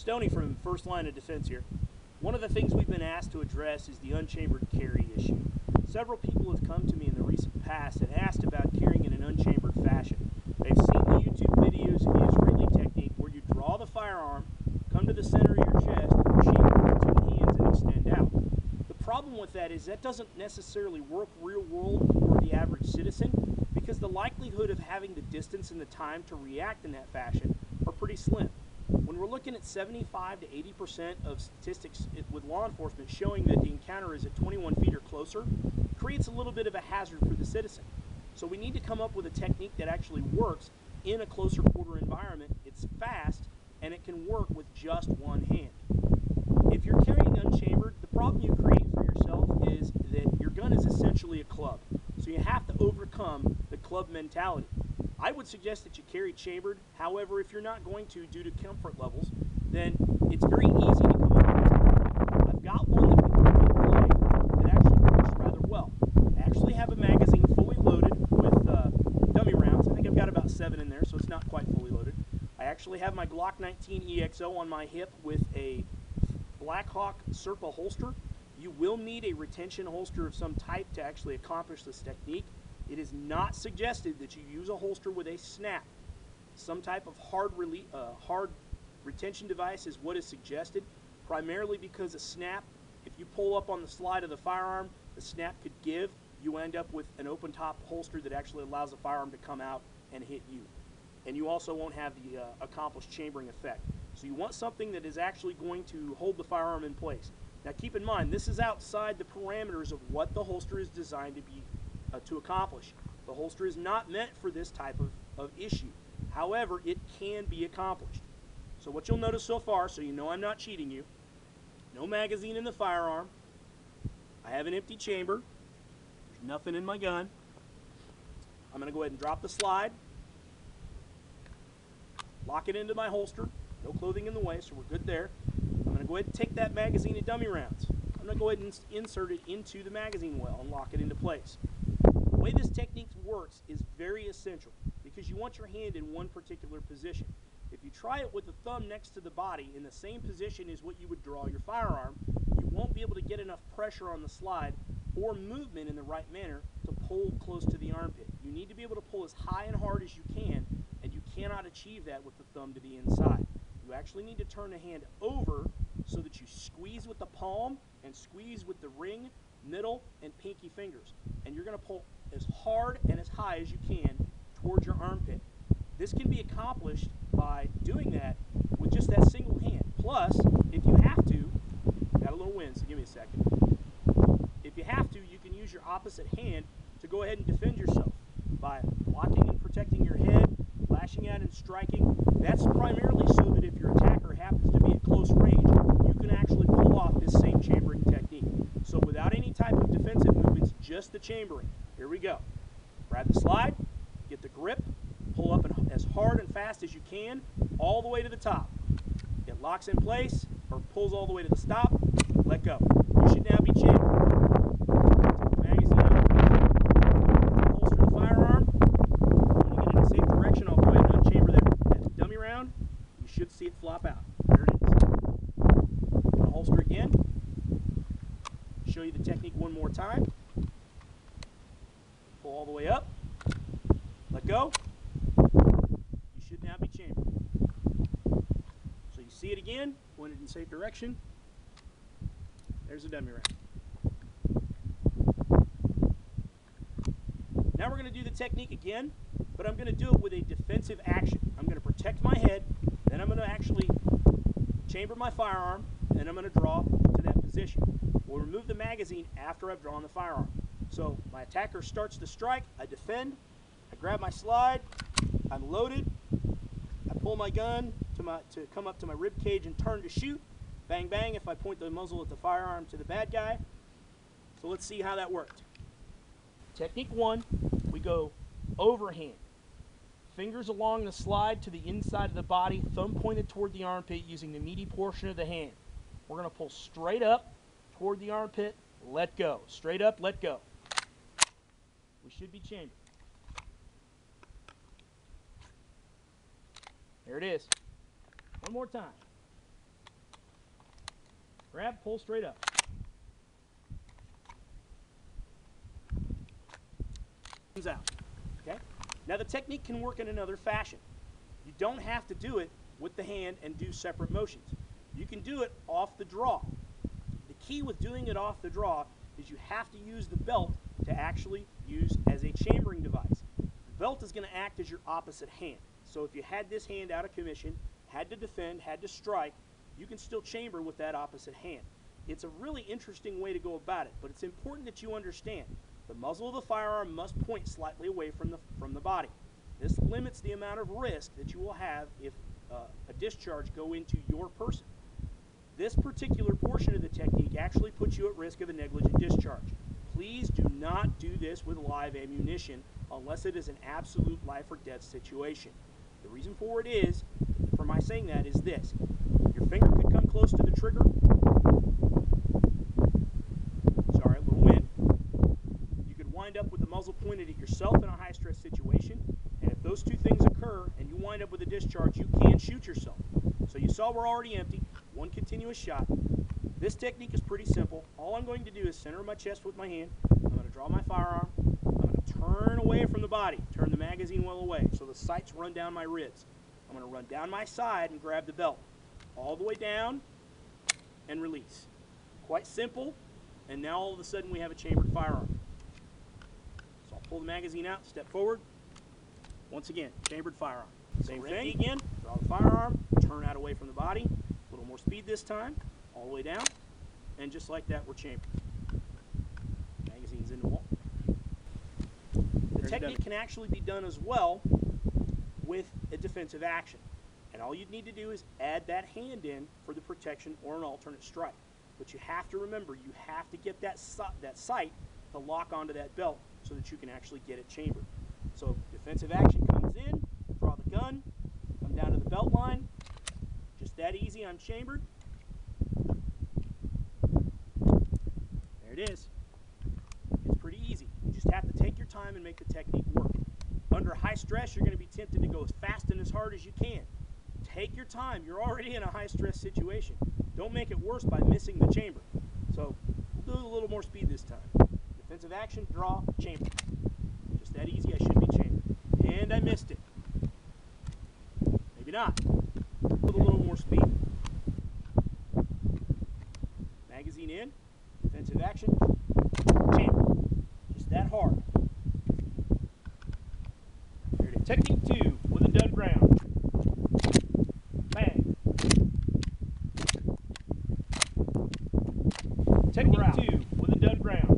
Stoney from First Line of Defense here. One of the things we've been asked to address is the unchambered carry issue. Several people have come to me in the recent past and asked about carrying in an unchambered fashion. They've seen the YouTube videos of the Israeli technique where you draw the firearm, come to the center of your chest, chamber it with 2 hands and extend out. The problem with that is that doesn't necessarily work real world for the average citizen because the likelihood of having the distance and the time to react in that fashion are pretty slim. When we're looking at 75 to 80% of statistics with law enforcement showing that the encounter is at 21 feet or closer, creates a little bit of a hazard for the citizen. So we need to come up with a technique that actually works in a closer quarter environment. It's fast and it can work with just one hand. If you're carrying unchambered, the problem you create for yourself is that your gun is essentially a club. So you have to overcome the club mentality. I would suggest that you carry chambered. However, if you're not going to due to comfort levels, then it's very easy to come up with a technique. I've got one that we put in play that actually works rather well. I actually have a magazine fully loaded with dummy rounds. I think I've got about 7 in there, so it's not quite fully loaded. I actually have my Glock 19 EXO on my hip with a Blackhawk Serpa holster. You will need a retention holster of some type to actually accomplish this technique. It is not suggested that you use a holster with a snap. Some type of hard retention device is what is suggested, primarily because a snap, if you pull up on the slide of the firearm, the snap could give. You end up with an open top holster that actually allows the firearm to come out and hit you. And you also won't have the accomplished chambering effect. So you want something that is actually going to hold the firearm in place. Now keep in mind, this is outside the parameters of what the holster is designed to be to accomplish. The holster is not meant for this type of issue. However, it can be accomplished. So what you'll notice so far, so you know I'm not cheating you, no magazine in the firearm. I have an empty chamber. There's nothing in my gun. I'm going to go ahead and drop the slide, lock it into my holster, no clothing in the way, so we're good there. I'm going to go ahead and take that magazine of dummy rounds. I'm going to go ahead and insert it into the magazine well and lock it into place. The way this technique works is very essential because you want your hand in one particular position. If you try it with the thumb next to the body in the same position as what you would draw your firearm, you won't be able to get enough pressure on the slide or movement in the right manner to pull close to the armpit. You need to be able to pull as high and hard as you can, and you cannot achieve that with the thumb to the inside. You actually need to turn the hand over so that you squeeze with the palm and squeeze with the ring, middle, and pinky fingers. And you're going to pull as hard and as high as you can towards your armpit. This can be accomplished by doing that with just that single hand. Plus, if you have to, got a little wind, so give me a second. If you have to, you can use your opposite hand to go ahead and defend yourself by blocking and protecting your head, lashing out and striking. That's primarily so that if your attacker happens to be at close range, you can actually pull off this same chambering technique. So without any type of defensive movements, just the chambering. Here we go. Grab the slide, get the grip, pull up as hard and fast as you can, all the way to the top. It locks in place, or pulls all the way to the stop, let go. You should now be chambering. Take the magazine out, holster the firearm. When you get in a safe direction, I'll go ahead and unchamber that dummy round. You should see it flop out. There it is. I'm going to holster again. Show you the technique one more time. Pull all the way up. Let go. You should now be chambered. So you see it again, pointed in safe direction. There's a dummy round. Now we're going to do the technique again, but I'm going to do it with a defensive action. I'm going to protect my head, then I'm going to actually chamber my firearm, and I'm going to draw to that position. We'll remove the magazine after I've drawn the firearm. So my attacker starts to strike, I defend, I grab my slide, I'm loaded, I pull my gun to come up to my rib cage and turn to shoot. Bang bang if I point the muzzle at the firearm to the bad guy. So let's see how that worked. Technique 1, we go overhand. Fingers along the slide to the inside of the body, thumb pointed toward the armpit using the meaty portion of the hand. We're going to pull straight up toward the armpit, let go. Straight up, let go. We should be chambered. There it is. One more time. Grab, pull straight up. Comes out. Okay? Now the technique can work in another fashion. You don't have to do it with the hand and do separate motions. You can do it off the draw. The key with doing it off the draw is you have to use the belt to actually use as a chambering device. The belt is going to act as your opposite hand. So if you had this hand out of commission, had to defend, had to strike, you can still chamber with that opposite hand. It's a really interesting way to go about it, but it's important that you understand the muzzle of the firearm must point slightly away from the body. This limits the amount of risk that you will have if a discharge go into your person. This particular portion of the technique actually puts you at risk of a negligent discharge. Please do not do this with live ammunition unless it is an absolute life or death situation. The reason for it is, for my saying that, is this. Your finger could come close to the trigger. Sorry, a little wind. You could wind up with the muzzle pointed at yourself in a high stress situation. And if those two things occur and you wind up with a discharge, you can shoot yourself. So you saw we're already empty. One continuous shot. This technique is pretty simple. All I'm going to do is center my chest with my hand. I'm going to draw my firearm. I'm going to turn away from the body, turn the magazine well away so the sights run down my ribs. I'm going to run down my side and grab the belt. All the way down and release. Quite simple, and now all of a sudden we have a chambered firearm. So I'll pull the magazine out, step forward. Once again, chambered firearm. Same thing again, draw the firearm, turn out away from the body, a little more speed this time, all the way down, and just like that we're chambered. Magazine's in the wall. The technique can actually be done as well with a defensive action. And all you'd need to do is add that hand in for the protection or an alternate strike. But you have to remember, you have to get that sight to lock onto that belt so that you can actually get it chambered. So defensive action comes in, draw the gun, come down to the belt line. Just that easy, I'm chambered. There it is. It's pretty easy. You just have to take your time and make the technique work. Under high stress, you're going to be tempted to go as fast and as hard as you can. Take your time. You're already in a high stress situation. Don't make it worse by missing the chamber. So we'll do a little more speed this time. Defensive action, draw, chamber. Just that easy. I should be chambered. And I missed it. Maybe not. With a little more speed. Magazine in. Defensive action. Chamber. Just that hard. There it is. Technique 2 with a dud round. Bang. Technique 2 with a dud round.